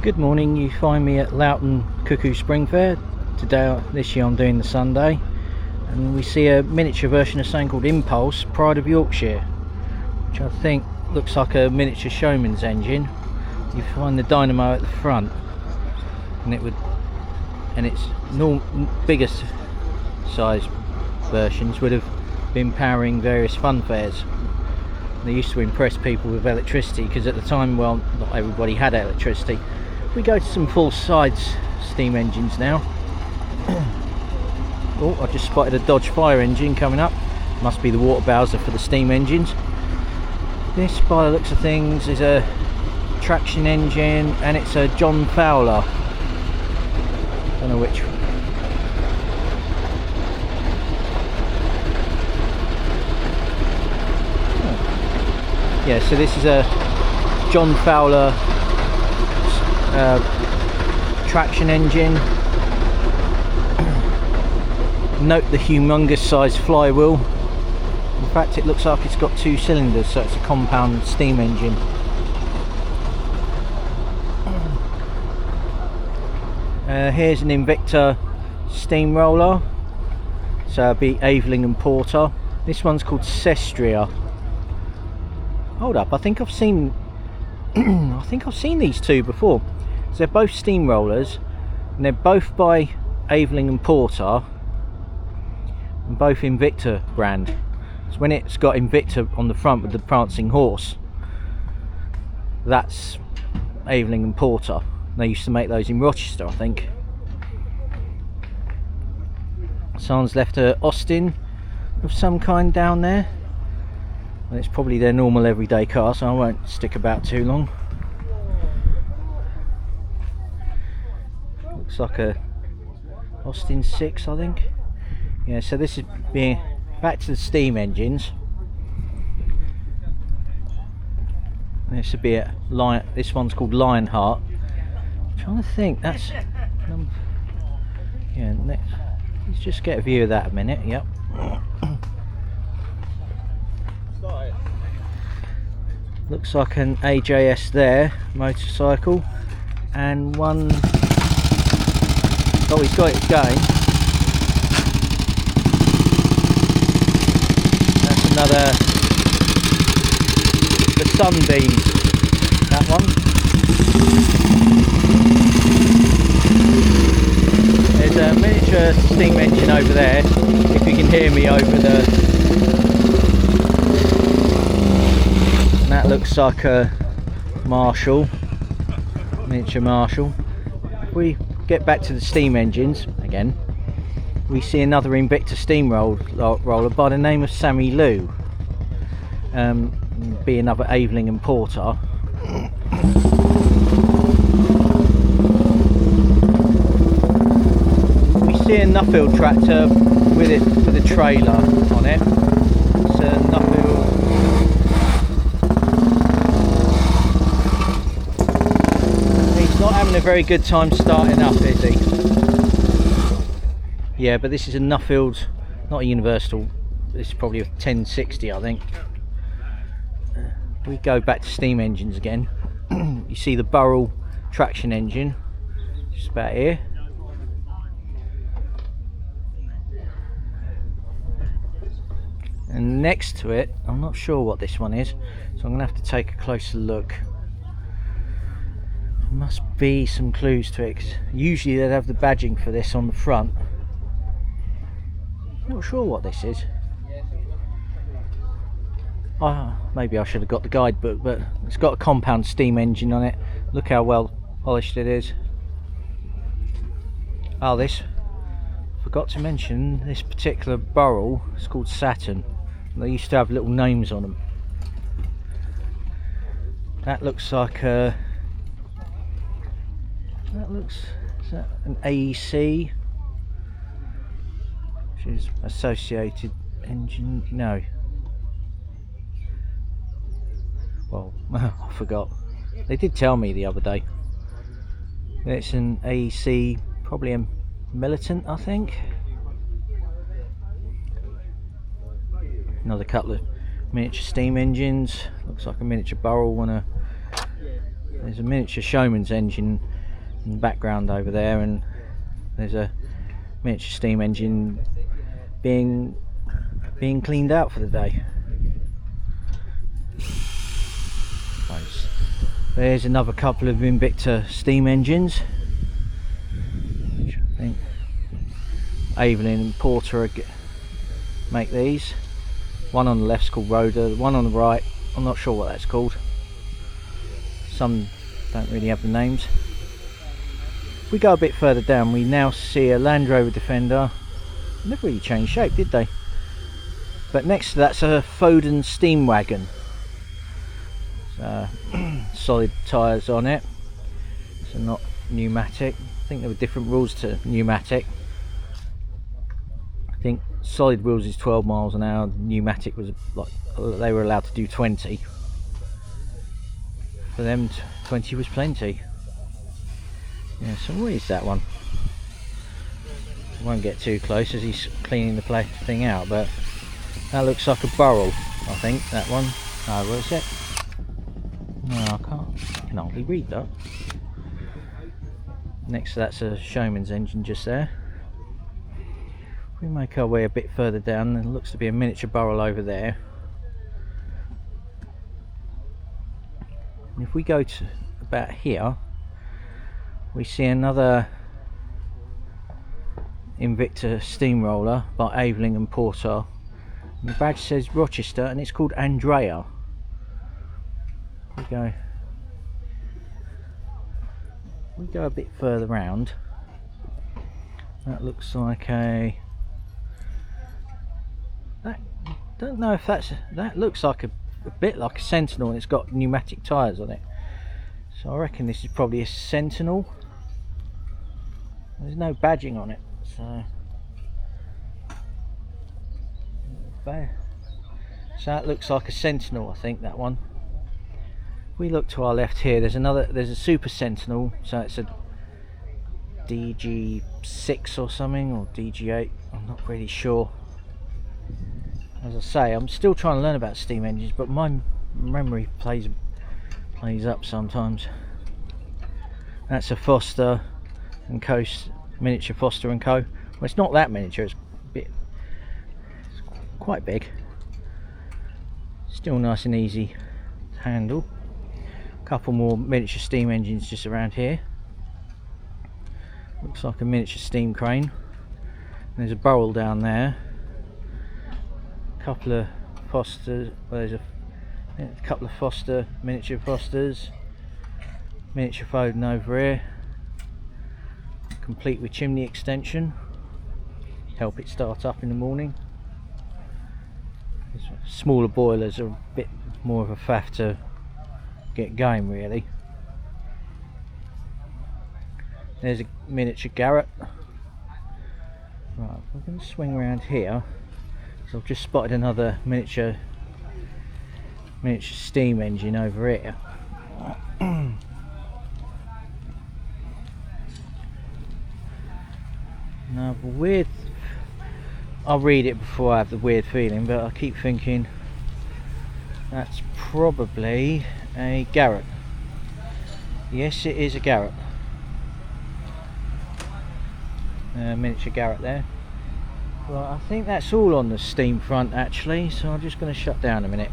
Good morning, you find me at Laughton Cuckoo Spring Fair. This year I'm doing the Sunday, and we see a miniature version of something called Impulse, Pride of Yorkshire, which I think looks like a miniature showman's engine. You find the dynamo at the front, and its biggest size versions would have been powering various fun fairs. They used to impress people with electricity, because at the time, well, not everybody had electricity. We go to some full-size steam engines now. Oh, I just spotted a Dodge fire engine coming up. Must be the water bowser for the steam engines. This, by the looks of things, is a traction engine, and it's a John Fowler. Don't know which. Yeah, so this is a John Fowler traction engine. Note the humongous size flywheel. In fact, it looks like it's got 2 cylinders, so it's a compound steam engine. Here's an Invicta steamroller, so it'll be Aveling and Porter. This one's called Sestria. Hold up, I think I've seen these two before. So they're both steamrollers, and they're both by Aveling and Porter, and both Invicta brand. So when it's got Invicta on the front with the prancing horse, that's Aveling and Porter. They used to make those in Rochester, I think. Someone's left a Austin of some kind down there. And it's probably their normal everyday car, so I won't stick about too long. Looks like a Austin 6, I think. Yeah, so this is being back to the steam engines. This would be a Lion. This one's called Lionheart. I'm trying to think. That's yeah. Next, let's just get a view of that a minute. Yep. Looks like an AJS there, motorcycle, and one. Oh, he's got it going. That's another. The Sunbeam. That one. There's a miniature steam engine over there. If you can hear me over the. That looks like a Marshall, miniature Marshall. If we get back to the steam engines again, we see another Invicta steamroller by the name of Sammy Lou. Be another Aveling and Porter. We see a Nuffield tractor with a trailer on it. It's a Nuffield. Not having a very good time starting up, is he? Yeah, but this is a Nuffield, not a Universal. This is probably a 1060, I think. We go back to steam engines again. You see the Burrell traction engine, just about here. And next to it, I'm not sure what this one is, so I'm going to have to take a closer look. Must be some clues to it, 'cause usually they'd have the badging for this on the front. Not sure what this is. Maybe I should have got the guidebook, but it's got a compound steam engine on it. Look how well polished it is. Oh, this, forgot to mention, this particular Burrell is called Saturn. They used to have little names on them. That looks like a. Is that an AEC? Which is Associated Engine, no. Well, I forgot. They did tell me the other day. It's an AEC, probably a Militant, I think. Another couple of miniature steam engines. Looks like a miniature Burrell and there's a miniature showman's engine in the background over there, and there's a miniature steam engine being cleaned out for the day. There's another couple of Invicta steam engines, which I think Evelyn and Porter make these. One on the left's called Rhoda, the one on the right, I'm not sure what that's called. Some don't really have the names. If we go a bit further down, we now see a Land Rover Defender. They never really changed shape, did they? But next to that's a Foden steam wagon. Solid tyres on it, so not pneumatic. I think there were different rules to pneumatic. I think solid wheels is 12 miles an hour, pneumatic was like they were allowed to do 20. For them 20 was plenty. Yeah, so what is that one? I won't get too close as he's cleaning the thing out, but that looks like a burrel, I think, that one. Oh, what is it? No, I can hardly read that. Next to that's a Showman's engine just there. If we make our way a bit further down, there looks to be a miniature burrel over there. And if we go to about here, we see another Invicta steamroller by Aveling and Porter. And the badge says Rochester and it's called Andrea. We go a bit further round. That looks like a... don't know if that looks like a bit like a Sentinel, and it's got pneumatic tyres on it. So I reckon this is probably a Sentinel. There's no badging on it, so that looks like a Sentinel, I think, that one. If we look to our left here, there's a Super Sentinel, so it's a DG6 or something, or DG8, I'm not really sure. As I say, I'm still trying to learn about steam engines, but my memory plays up sometimes. That's a Foster and Co, miniature Foster and Co. Well, it's not that miniature, it's quite big. Still nice and easy to handle. A couple more miniature steam engines just around here. Looks like a miniature steam crane. There's a burrel down there. A couple of Fosters. Well, there's a couple of Foster, miniature Fosters. Miniature Foden over here. Complete with chimney extension. Help it start up in the morning. Smaller boilers are a bit more of a faff to get going, really. There's a miniature Garrett. Right, we're going to swing around here. So I've just spotted another miniature steam engine over here. Now, weird. I'll read it before I have the weird feeling, but I keep thinking that's probably a Garrett. Yes, it is a Garrett. Miniature Garrett there. Well, I think that's all on the steam front actually, so I'm just going to shut down a minute.